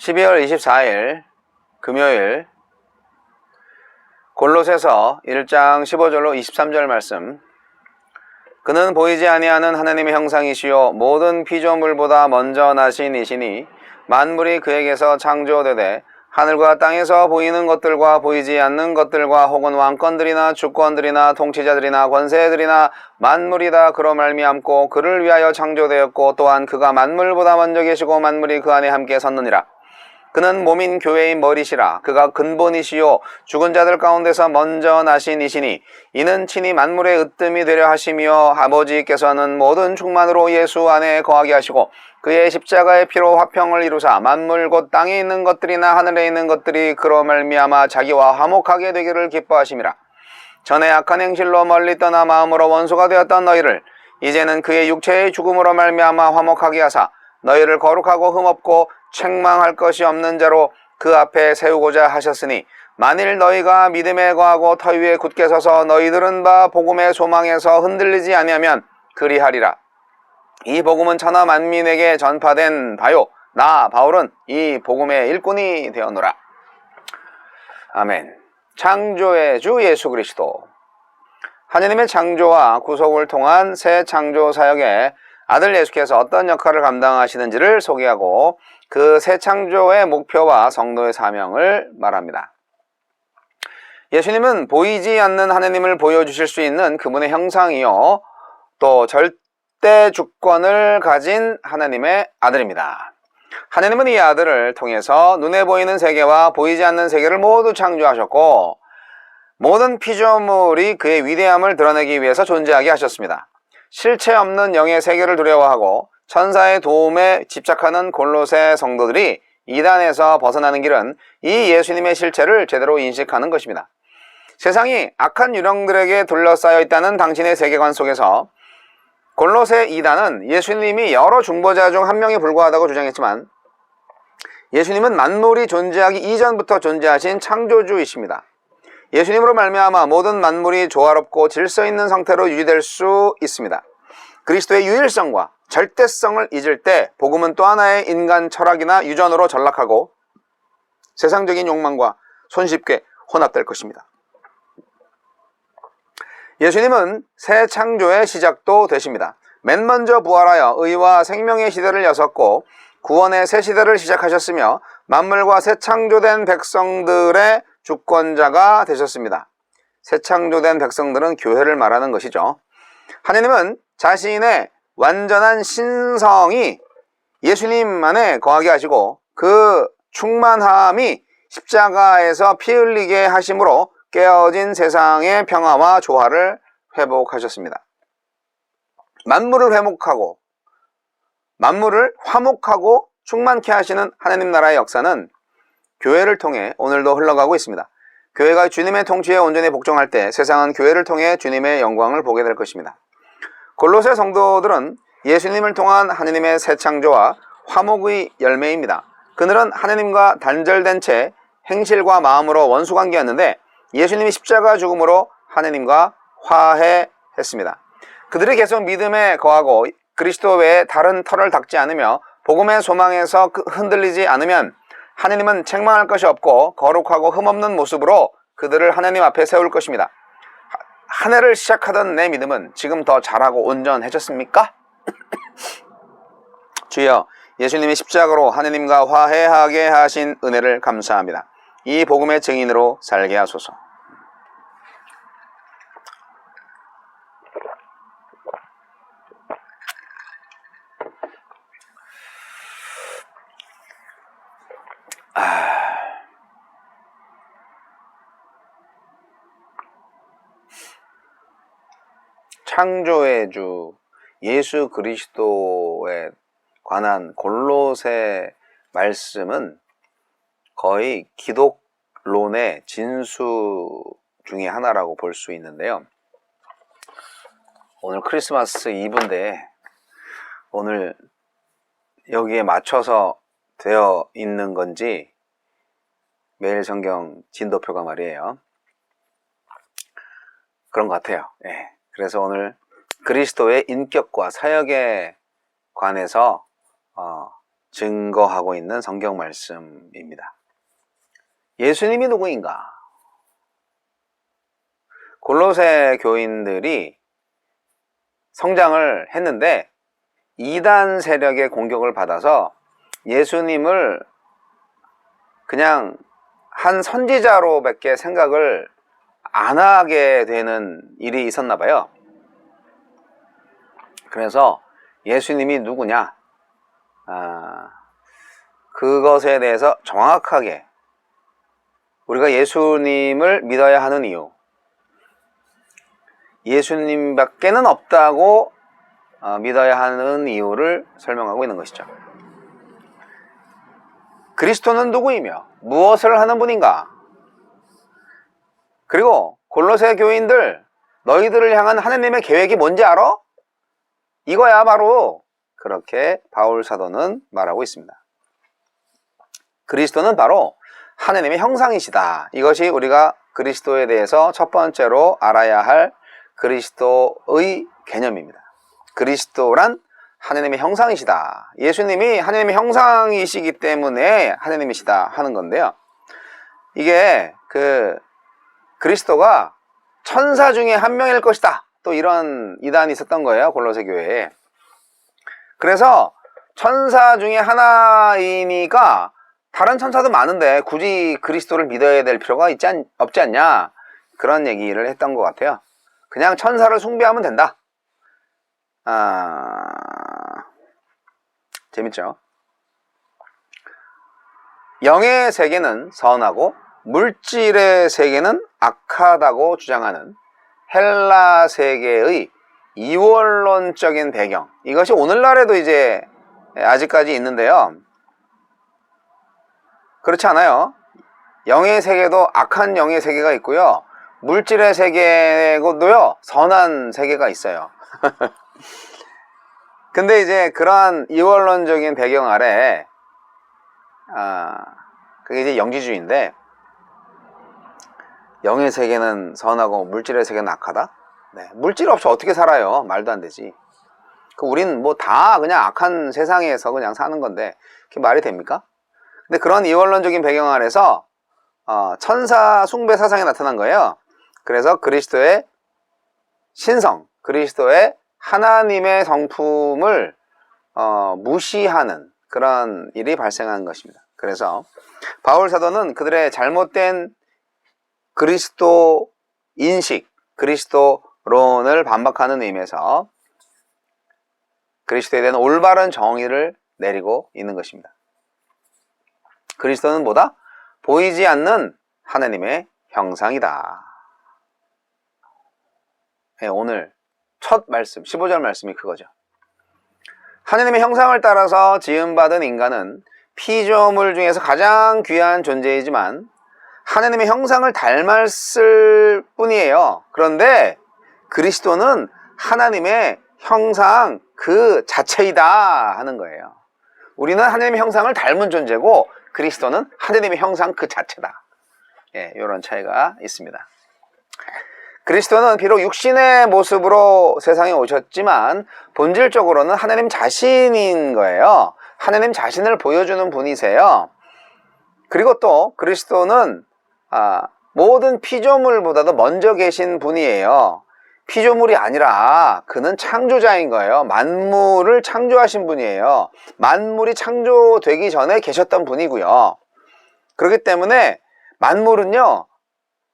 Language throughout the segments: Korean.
12월 24일 금요일 골로새서 1장 15절로 23절 말씀. 그는 보이지 아니하는 하나님의 형상이시요 모든 피조물보다 먼저 나신 이시니 만물이 그에게서 창조되되 하늘과 땅에서 보이는 것들과 보이지 않는 것들과 혹은 왕권들이나 주권들이나 통치자들이나 권세들이나 만물이 다 그로 말미암고 그를 위하여 창조되었고 또한 그가 만물보다 먼저 계시고 만물이 그 안에 함께 섰느니라. 그는 몸인 교회의 머리시라. 그가 근본이시요 죽은 자들 가운데서 먼저 나신 이시니 이는 친히 만물의 으뜸이 되려 하시며 아버지께서는 모든 충만으로 예수 안에 거하게 하시고 그의 십자가의 피로 화평을 이루사 만물 곧 땅에 있는 것들이나 하늘에 있는 것들이 그로 말미암아 자기와 화목하게 되기를 기뻐하심이라. 전에 악한 행실로 멀리 떠나 마음으로 원수가 되었던 너희를 이제는 그의 육체의 죽음으로 말미암아 화목하게 하사 너희를 거룩하고 흠없고 책망할 것이 없는 자로 그 앞에 세우고자 하셨으니 만일 너희가 믿음에 거하고 터 위에 굳게 서서 너희들은 바 복음의 소망에서 흔들리지 아니하면 그리하리라. 이 복음은 천하 만민에게 전파된 바요 나 바울은 이 복음의 일꾼이 되었노라. 아멘. 창조의 주 예수 그리스도, 하느님의 창조와 구속을 통한 새 창조 사역에 아들 예수께서 어떤 역할을 감당하시는지를 소개하고 그 새 창조의 목표와 성도의 사명을 말합니다. 예수님은 보이지 않는 하느님을 보여주실 수 있는 그분의 형상이요 또 절대 주권을 가진 하나님의 아들입니다. 하느님은 이 아들을 통해서 눈에 보이는 세계와 보이지 않는 세계를 모두 창조하셨고 모든 피조물이 그의 위대함을 드러내기 위해서 존재하게 하셨습니다. 실체 없는 영의 세계를 두려워하고 천사의 도움에 집착하는 골로새 성도들이 이단에서 벗어나는 길은 이 예수님의 실체를 제대로 인식하는 것입니다. 세상이 악한 유령들에게 둘러싸여 있다는 당신의 세계관 속에서 골로새 이단은 예수님이 여러 중보자 중 한 명에 불과하다고 주장했지만 예수님은 만물이 존재하기 이전부터 존재하신 창조주이십니다. 예수님으로 말미암아 모든 만물이 조화롭고 질서 있는 상태로 유지될 수 있습니다. 그리스도의 유일성과 절대성을 잊을 때 복음은 또 하나의 인간 철학이나 유전으로 전락하고 세상적인 욕망과 손쉽게 혼합될 것입니다. 예수님은 새 창조의 시작도 되십니다. 맨 먼저 부활하여 의와 생명의 시대를 여셨고 구원의 새 시대를 시작하셨으며 만물과 새 창조된 백성들의 주권자가 되셨습니다. 새 창조된 백성들은 교회를 말하는 것이죠. 하느님은 자신의 완전한 신성이 예수님 안에 거하게 하시고 그 충만함이 십자가에서 피 흘리게 하심으로 깨어진 세상의 평화와 조화를 회복하셨습니다. 만물을 화목하고 충만케 하시는 하나님 나라의 역사는 교회를 통해 오늘도 흘러가고 있습니다. 교회가 주님의 통치에 온전히 복종할 때 세상은 교회를 통해 주님의 영광을 보게 될 것입니다. 골로새 성도들은 예수님을 통한 하느님의 새 창조와 화목의 열매입니다. 그들은 하느님과 단절된 채 행실과 마음으로 원수관계였는데 예수님이 십자가 죽음으로 하느님과 화해했습니다. 그들이 계속 믿음에 거하고 그리스도 외에 다른 터를 닦지 않으며 복음의 소망에서 흔들리지 않으면 하느님은 책망할 것이 없고 거룩하고 흠없는 모습으로 그들을 하느님 앞에 세울 것입니다. 한 해를 시작하던 내 믿음은 지금 더 잘하고 온전해졌습니까? 주여, 예수님이 십자가로 하느님과 화해하게 하신 은혜를 감사합니다. 이 복음의 증인으로 살게 하소서. 창조의 주 예수 그리스도에 관한 골로새 말씀은 거의 기독론의 진수 중에 하나라고 볼 수 있는데요. 오늘 크리스마스 이브인데 오늘 여기에 맞춰서 되어 있는 건지 매일 성경 진도표가 말이에요. 그런 것 같아요. 예. 그래서 오늘 그리스도의 인격과 사역에 관해서 증거하고 있는 성경 말씀입니다. 예수님이 누구인가? 골로새 교인들이 성장을 했는데 이단 세력의 공격을 받아서 예수님을 그냥 한 선지자로밖에 생각을 안 하게 되는 일이 있었나 봐요. 그래서 예수님이 누구냐? 그것에 대해서 정확하게 우리가 예수님을 믿어야 하는 이유, 예수님밖에는 없다고 믿어야 하는 이유를 설명하고 있는 것이죠. 그리스도는 누구이며 무엇을 하는 분인가? 그리고 골로새 교인들, 너희들을 향한 하나님의 계획이 뭔지 알아? 이거야 바로 그렇게 바울 사도는 말하고 있습니다. 그리스도는 바로 하나님의 형상이시다. 이것이 우리가 그리스도에 대해서 첫 번째로 알아야 할 그리스도의 개념입니다. 그리스도란 하나님의 형상이시다. 예수님이 하나님의 형상이시기 때문에 하나님이시다 하는 건데요. 이게 그리스도가 천사 중에 한 명일 것이다. 또 이런 이단이 있었던 거예요. 골로새 교회에. 그래서 천사 중에 하나이니까 다른 천사도 많은데 굳이 그리스도를 믿어야 될 필요가 없지 않냐. 그런 얘기를 했던 것 같아요. 그냥 천사를 숭배하면 된다. 재밌죠? 영의 세계는 선하고 물질의 세계는 악하다고 주장하는 헬라 세계의 이원론적인 배경, 이것이 오늘날에도 이제 아직까지 있는데요. 그렇지 않아요. 영의 세계도 악한 영의 세계가 있고요, 물질의 세계도요 선한 세계가 있어요. 근데 이제 그러한 이원론적인 배경 아래 그게 이제 영지주의인데, 영의 세계는 선하고 물질의 세계는 악하다? 네, 물질 없이 어떻게 살아요? 말도 안 되지. 우린 뭐 다 그냥 악한 세상에서 그냥 사는 건데 그게 말이 됩니까? 근데 그런 이원론적인 배경 아래서 천사 숭배 사상이 나타난 거예요. 그래서 그리스도의 신성, 그리스도의 하나님의 성품을 무시하는 그런 일이 발생한 것입니다. 그래서 바울 사도는 그들의 잘못된 그리스도 인식, 그리스도론을 반박하는 의미에서 그리스도에 대한 올바른 정의를 내리고 있는 것입니다. 그리스도는 뭐다? 보이지 않는 하나님의 형상이다. 네, 오늘 첫 말씀, 15절 말씀이 그거죠. 하나님의 형상을 따라서 지음받은 인간은 피조물 중에서 가장 귀한 존재이지만 하나님의 형상을 닮았을 뿐이에요. 그런데 그리스도는 하나님의 형상 그 자체이다 하는 거예요. 우리는 하나님의 형상을 닮은 존재고 그리스도는 하나님의 형상 그 자체다. 예, 이런 차이가 있습니다. 그리스도는 비록 육신의 모습으로 세상에 오셨지만 본질적으로는 하나님 자신인 거예요. 하나님 자신을 보여주는 분이세요. 그리고 또 그리스도는 모든 피조물보다도 먼저 계신 분이에요. 피조물이 아니라 그는 창조자인 거예요. 만물을 창조하신 분이에요. 만물이 창조되기 전에 계셨던 분이고요. 그렇기 때문에 만물은요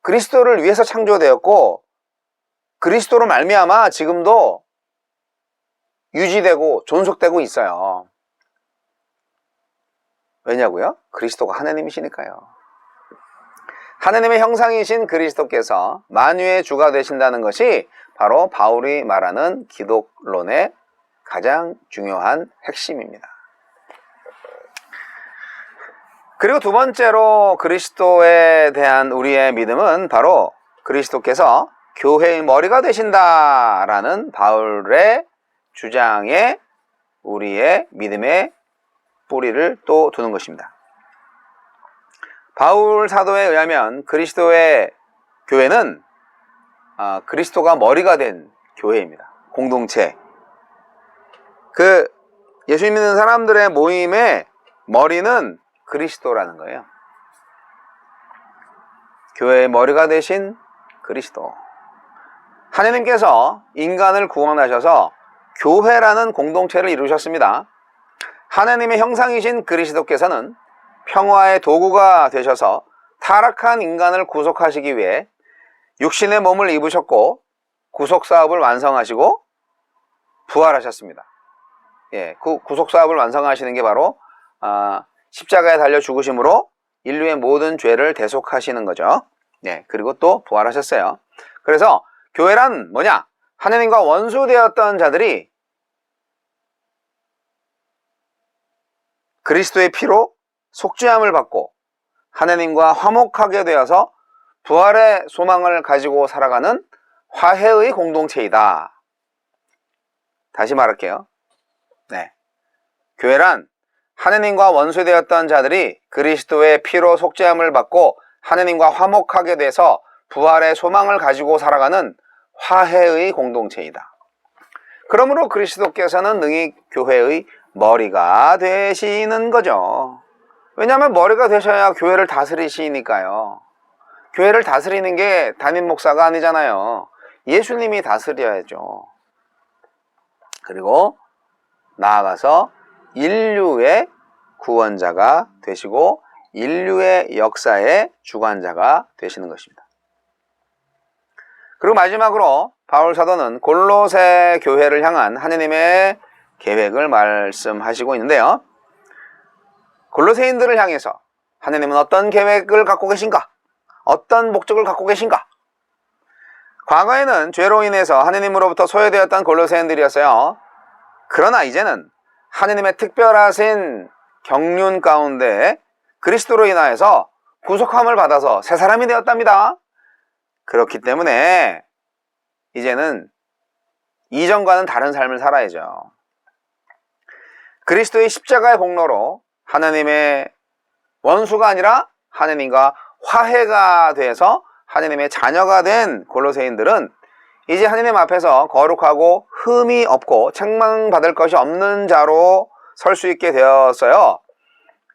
그리스도를 위해서 창조되었고 그리스도로 말미암아 지금도 유지되고 존속되고 있어요. 왜냐고요? 그리스도가 하나님이시니까요. 하나님의 형상이신 그리스도께서 만유의 주가 되신다는 것이 바로 바울이 말하는 기독론의 가장 중요한 핵심입니다. 그리고 두 번째로 그리스도에 대한 우리의 믿음은 바로 그리스도께서 교회의 머리가 되신다라는 바울의 주장에 우리의 믿음의 뿌리를 또 두는 것입니다. 바울 사도에 의하면 그리스도의 교회는 그리스도가 머리가 된 교회입니다. 공동체. 예수 믿는 사람들의 모임의 머리는 그리스도라는 거예요. 교회의 머리가 되신 그리스도. 하나님께서 인간을 구원하셔서 교회라는 공동체를 이루셨습니다. 하나님의 형상이신 그리스도께서는 평화의 도구가 되셔서 타락한 인간을 구속하시기 위해 육신의 몸을 입으셨고 구속사업을 완성하시고 부활하셨습니다. 그 구속사업을 완성하시는 게 바로 십자가에 달려 죽으심으로 인류의 모든 죄를 대속하시는 거죠. 그리고 또 부활하셨어요. 그래서 교회란 뭐냐? 하나님과 원수되었던 자들이 그리스도의 피로 속죄함을 받고 하나님과 화목하게 되어서 부활의 소망을 가지고 살아가는 화해의 공동체이다. 다시 말할게요. 교회란 하나님과 원수되었던 자들이 그리스도의 피로 속죄함을 받고 하나님과 화목하게 돼서 부활의 소망을 가지고 살아가는 화해의 공동체이다. 그러므로 그리스도께서는 능히 교회의 머리가 되시는 거죠. 왜냐하면 머리가 되셔야 교회를 다스리시니까요. 교회를 다스리는 게 담임 목사가 아니잖아요. 예수님이 다스려야죠. 그리고 나아가서 인류의 구원자가 되시고 인류의 역사의 주관자가 되시는 것입니다. 그리고 마지막으로 바울 사도는 골로새 교회를 향한 하느님의 계획을 말씀하시고 있는데요. 골로새인들을 향해서 하느님은 어떤 계획을 갖고 계신가? 어떤 목적을 갖고 계신가? 과거에는 죄로 인해서 하느님으로부터 소외되었던 골로새인들이었어요. 그러나 이제는 하느님의 특별하신 경륜 가운데 그리스도로 인하여서 구속함을 받아서 새 사람이 되었답니다. 그렇기 때문에 이제는 이전과는 다른 삶을 살아야죠. 그리스도의 십자가의 공로로 하나님의 원수가 아니라 하나님과 화해가 돼서 하나님의 자녀가 된 골로새인들은 이제 하나님 앞에서 거룩하고 흠이 없고 책망받을 것이 없는 자로 설 수 있게 되었어요.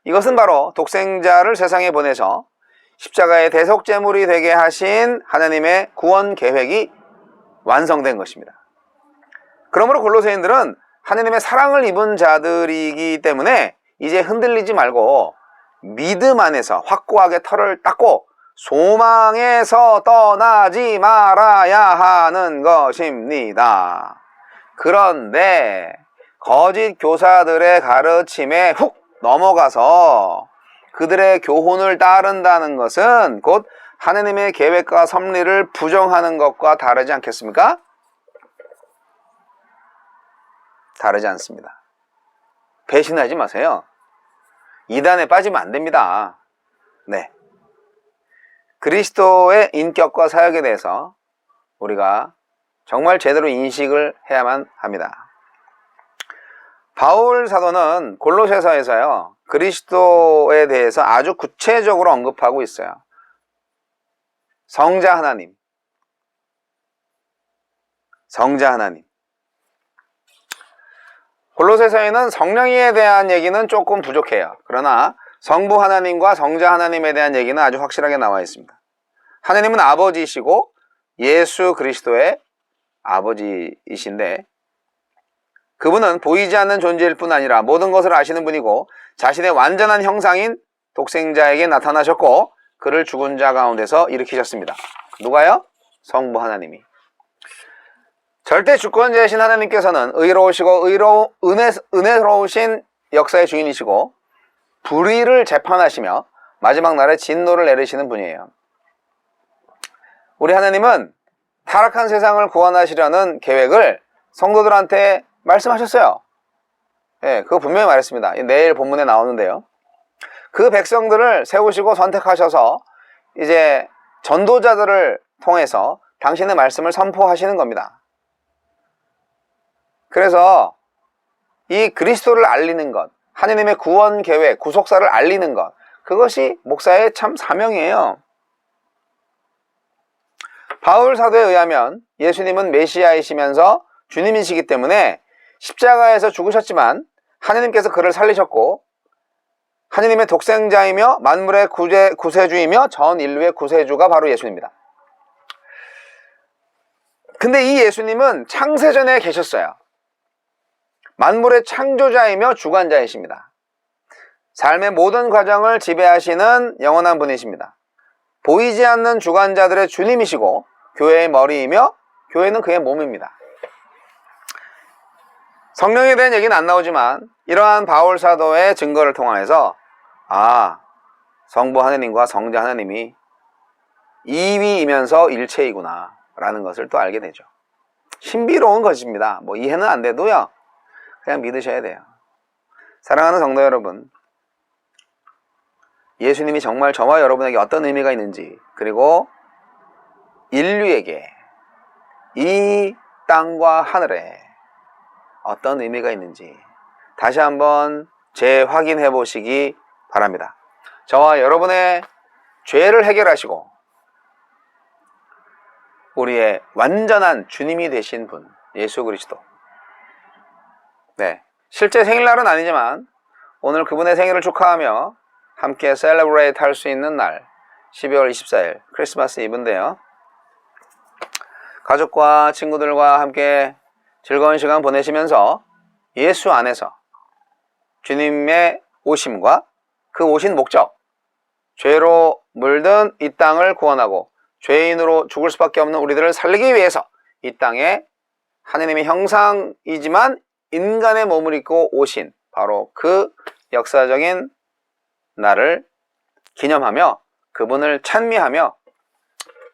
이것은 바로 독생자를 세상에 보내서 십자가의 대속제물이 되게 하신 하나님의 구원 계획이 완성된 것입니다. 그러므로 골로새인들은 하나님의 사랑을 입은 자들이기 때문에 이제 흔들리지 말고 믿음 안에서 확고하게 털을 닦고 소망에서 떠나지 말아야 하는 것입니다. 그런데 거짓 교사들의 가르침에 훅 넘어가서 그들의 교훈을 따른다는 것은 곧 하나님의 계획과 섭리를 부정하는 것과 다르지 않겠습니까? 다르지 않습니다. 배신하지 마세요. 이단에 빠지면 안 됩니다. 그리스도의 인격과 사역에 대해서 우리가 정말 제대로 인식을 해야만 합니다. 바울 사도는 골로새서에서요, 그리스도에 대해서 아주 구체적으로 언급하고 있어요. 성자 하나님. 골로새서에는 성령에 대한 얘기는 조금 부족해요. 그러나 성부 하나님과 성자 하나님에 대한 얘기는 아주 확실하게 나와 있습니다. 하나님은 아버지이시고 예수 그리스도의 아버지이신데 그분은 보이지 않는 존재일 뿐 아니라 모든 것을 아시는 분이고 자신의 완전한 형상인 독생자에게 나타나셨고 그를 죽은 자 가운데서 일으키셨습니다. 누가요? 성부 하나님이. 절대 주권자이신 하나님께서는 의로우시고 은혜로우신 역사의 주인이시고 불의를 재판하시며 마지막 날에 진노를 내리시는 분이에요. 우리 하나님은 타락한 세상을 구원하시려는 계획을 성도들한테 말씀하셨어요. 그거 분명히 말했습니다. 내일 본문에 나오는데요. 그 백성들을 세우시고 선택하셔서 이제 전도자들을 통해서 당신의 말씀을 선포하시는 겁니다. 그래서 이 그리스도를 알리는 것, 하나님의 구원 계획, 구속사를 알리는 것, 그것이 목사의 참 사명이에요. 바울 사도에 의하면 예수님은 메시아이시면서 주님이시기 때문에 십자가에서 죽으셨지만 하느님께서 그를 살리셨고 하느님의 독생자이며 만물의 구세주이며 전 인류의 구세주가 바로 예수님입니다. 근데 이 예수님은 창세전에 계셨어요. 만물의 창조자이며 주관자이십니다. 삶의 모든 과정을 지배하시는 영원한 분이십니다. 보이지 않는 주관자들의 주님이시고 교회의 머리이며 교회는 그의 몸입니다. 성령에 대한 얘기는 안 나오지만 이러한 바울 사도의 증거를 통해서 성부 하느님과 성자 하느님이 이위이면서 일체이구나 라는 것을 또 알게 되죠. 신비로운 것입니다. 뭐 이해는 안 돼도요, 그냥 믿으셔야 돼요. 사랑하는 성도 여러분, 예수님이 정말 저와 여러분에게 어떤 의미가 있는지, 그리고 인류에게 이 땅과 하늘에 어떤 의미가 있는지 다시 한번 재확인해 보시기 바랍니다. 저와 여러분의 죄를 해결하시고 우리의 완전한 주님이 되신 분, 예수 그리스도. 네, 실제 생일날은 아니지만 오늘 그분의 생일을 축하하며 함께 셀러브레이트 할 수 있는 날, 12월 24일 크리스마스 이브인데요. 가족과 친구들과 함께 즐거운 시간 보내시면서 예수 안에서 주님의 오심과 그 오신 목적, 죄로 물든 이 땅을 구원하고 죄인으로 죽을 수밖에 없는 우리들을 살리기 위해서 이 땅에 하느님의 형상이지만 인간의 몸을 입고 오신 바로 그 역사적인 날을 기념하며 그분을 찬미하며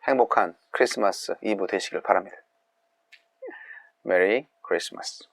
행복한 크리스마스 이브 되시길 바랍니다. 메리 크리스마스.